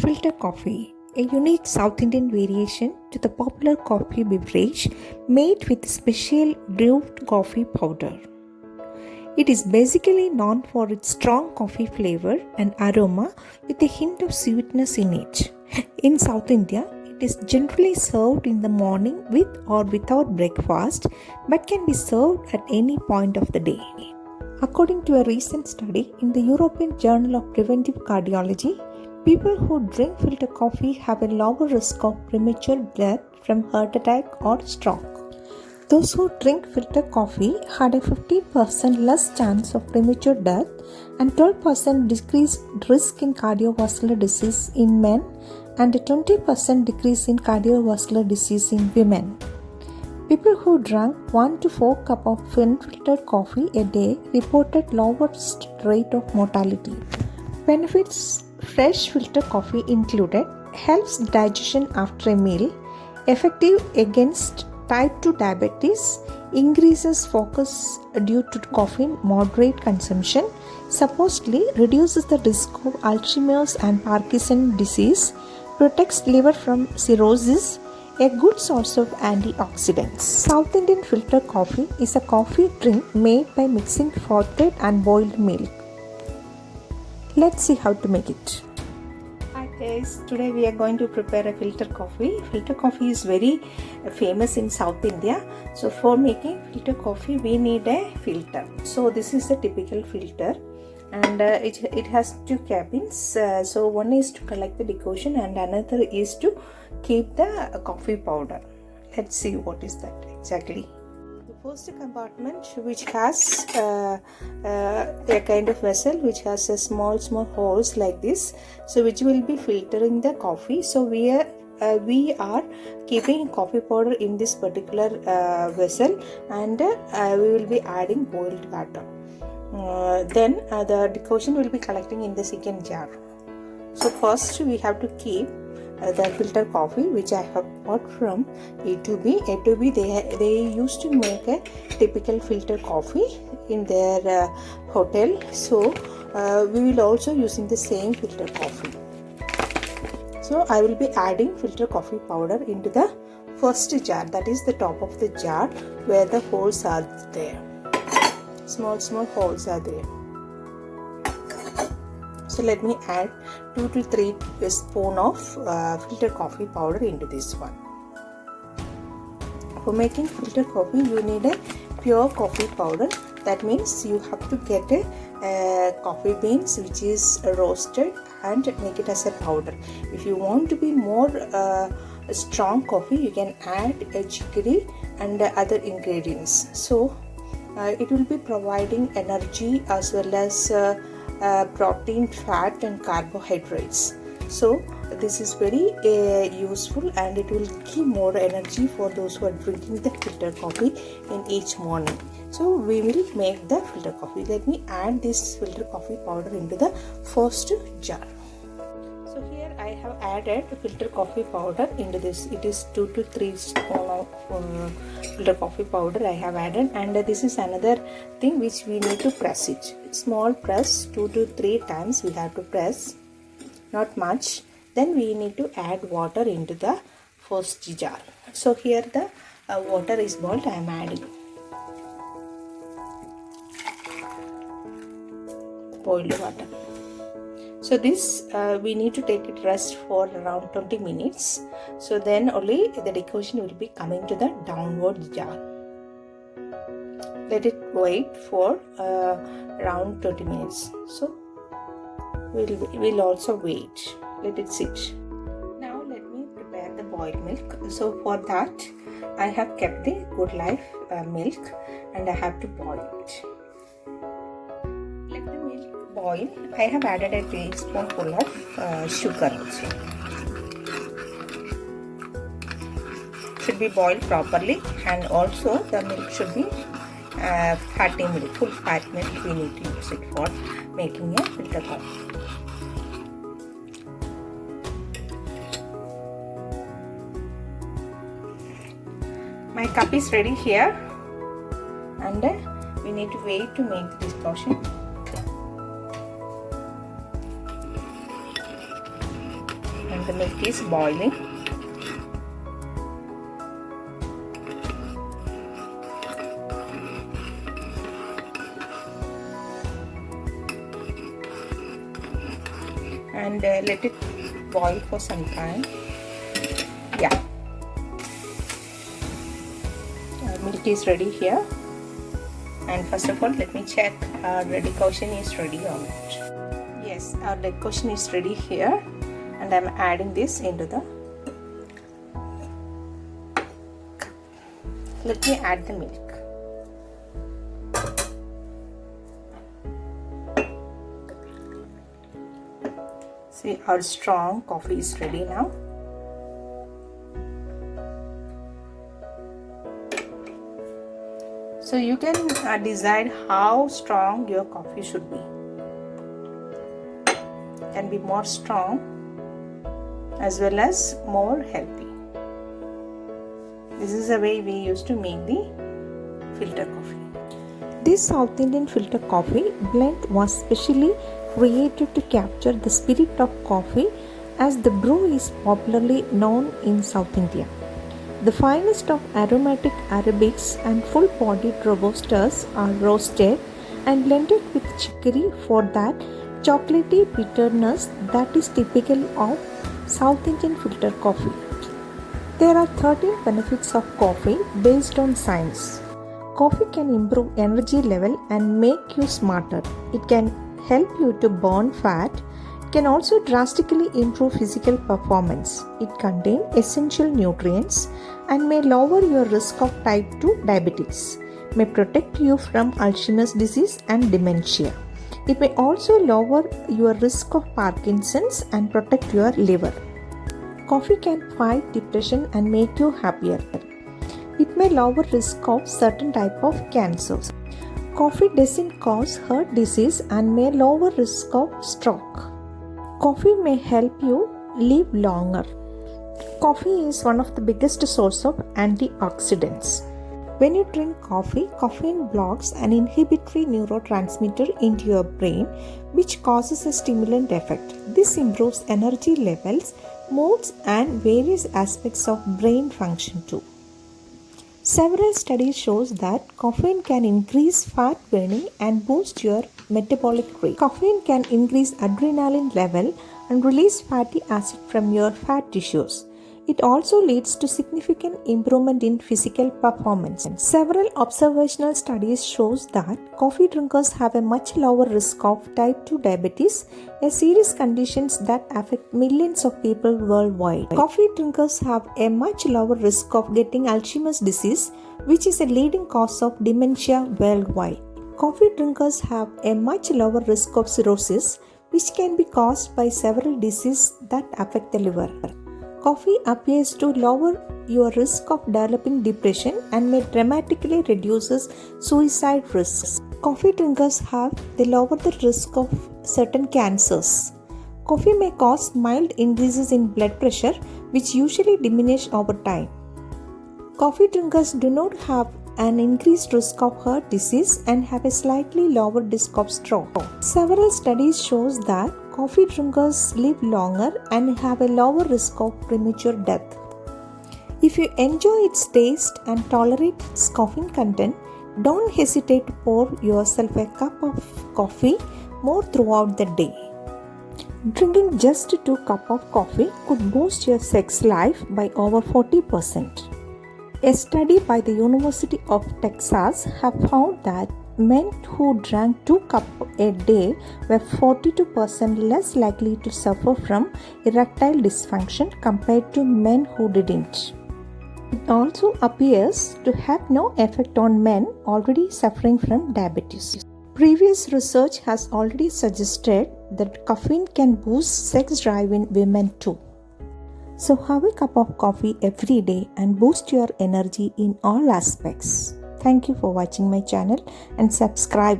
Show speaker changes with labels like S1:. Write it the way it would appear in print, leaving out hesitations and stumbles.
S1: Filter coffee, a unique South Indian variation to the popular coffee beverage made with special brewed coffee powder. It is basically known for its strong coffee flavor and aroma with a hint of sweetness in it. In South India, it is generally served in the morning with or without breakfast but can be served at any point of the day. According to a recent study in the European Journal of Preventive Cardiology, people who drink filter coffee have a lower risk of premature death from heart attack or stroke. Those who drink filter coffee had a 15% less chance of premature death and 12% decreased risk in cardiovascular disease in men and a 20% decrease in cardiovascular disease in women. People who drank 1 to 4 cups of filtered coffee a day reported lowest rate of mortality. Benefits: fresh filter coffee included helps digestion after a meal, effective against type 2 diabetes, increases focus due to caffeine moderate consumption, supposedly reduces the risk of Alzheimer's and Parkinson's disease, protects liver from cirrhosis, a good source of antioxidants. South Indian filter coffee is a coffee drink made by mixing frothed and boiled milk. Let's see how to make it. Hi guys, today we are going to prepare a filter coffee. Filter coffee is very famous in South India. So for making filter coffee we need a filter. So this is a typical filter and it has two cabins. So one is to collect the decoction and another is to keep the coffee powder. Let's see what is that exactly. The first compartment, which has a kind of vessel which has a small holes like this, so which will be filtering the coffee. So we are keeping coffee powder in this particular vessel and we will be adding boiled water. Then the decoction will be collecting in the second jar. So first we have to keep the filter coffee which I have bought from A2B. A2B they used to make a typical filter coffee in their hotel. So we will also using the same filter coffee. So I will be adding filter coffee powder into the first jar, that is the top of the jar where the holes are there. Small holes are there. So let me add 2 to 3 spoon of filter coffee powder into this one. For making filter coffee you need a pure coffee powder. That means you have to get a coffee beans which is roasted and make it as a powder. If you want to be more strong coffee, you can add a chicory and other ingredients. So it will be providing energy as well as protein, fat and carbohydrates. So this is very useful and it will give more energy for those who are drinking the filter coffee in each morning. So we will make the filter coffee. Let me add this filter coffee powder into the first jar. So here I have added filter coffee powder into this. It is 2 to 3 spoon of filter coffee powder I have added, and this is another thing which we need to press it. Small press, 2 to 3 times we have to press, not much. Then we need to add water into the first jar. So here the water is boiled. I am adding boiled water. So this we need to take it rest for around 20 minutes. So then only the decoction will be coming to the downward jar. Let it wait for around 20 minutes. So we'll also wait. Let it sit. Now let me prepare the boiled milk. So for that I have kept the Good Life milk and I have to boil it. Let the milk boil. I have added a teaspoonful of sugar also. Should be boiled properly, and also the milk should be fatty milk, full fat milk we need to use it for making a filter coffee. My cup is ready here and we need to wait to make the decoction. and the milk is boiling. And let it boil for some time. Yeah, milk is ready here. And first of all, let me check our decoction is ready or not. Yes, our decoction is ready here, and I'm adding this into the cup. Let me add the milk. See, our strong coffee is ready now. So you can decide how strong your coffee should be. It can be more strong as well as more healthy. This is the way we used to make the filter coffee. This South Indian filter coffee blend was specially created to capture the spirit of coffee, as the brew is popularly known in South India. The finest of aromatic Arabics and full-bodied Robustas are roasted and blended with chicory for that chocolatey bitterness that is typical of South Indian filter coffee. There are 13 benefits of coffee based on science. Coffee can improve energy level and make you smarter. It can help you to burn fat. It can also drastically improve physical performance. It contains essential nutrients and may lower your risk of type 2 diabetes, may protect you from Alzheimer's disease and dementia. It may also lower your risk of Parkinson's and protect your liver. Coffee can fight depression and make you happier. It may lower risk of certain type of cancers. Coffee doesn't cause heart disease and may lower risk of stroke. Coffee may help you live longer. Coffee is one of the biggest source of antioxidants. When you drink coffee, caffeine blocks an inhibitory neurotransmitter into your brain, which causes a stimulant effect. This improves energy levels, moods, and various aspects of brain function too. Several studies shows that caffeine can increase fat burning and boost your metabolic rate. Caffeine can increase adrenaline level and release fatty acid from your fat tissues. It also leads to significant improvement in physical performance. Several observational studies shows that coffee drinkers have a much lower risk of type 2 diabetes, a serious condition that affects millions of people worldwide. Coffee drinkers have a much lower risk of getting Alzheimer's disease, which is a leading cause of dementia worldwide. Coffee drinkers have a much lower risk of cirrhosis, which can be caused by several diseases that affect the liver. Coffee appears to lower your risk of developing depression and may dramatically reduce suicide risks. Coffee drinkers have the lower the risk of certain cancers. Coffee may cause mild increases in blood pressure, which usually diminish over time. Coffee drinkers do not have an increased risk of heart disease and have a slightly lower risk of stroke. Several studies shows that coffee drinkers live longer and have a lower risk of premature death. If you enjoy its taste and tolerate its caffeine content, don't hesitate to pour yourself a cup of coffee more throughout the day. Drinking just 2 cups of coffee could boost your sex life by over 40%. A study by the University of Texas have found that men who drank 2 cups a day were 42% less likely to suffer from erectile dysfunction compared to men who didn't. It also appears to have no effect on men already suffering from diabetes. Previous research has already suggested that caffeine can boost sex drive in women too. So have a cup of coffee every day and boost your energy in all aspects. Thank you for watching my channel and subscribe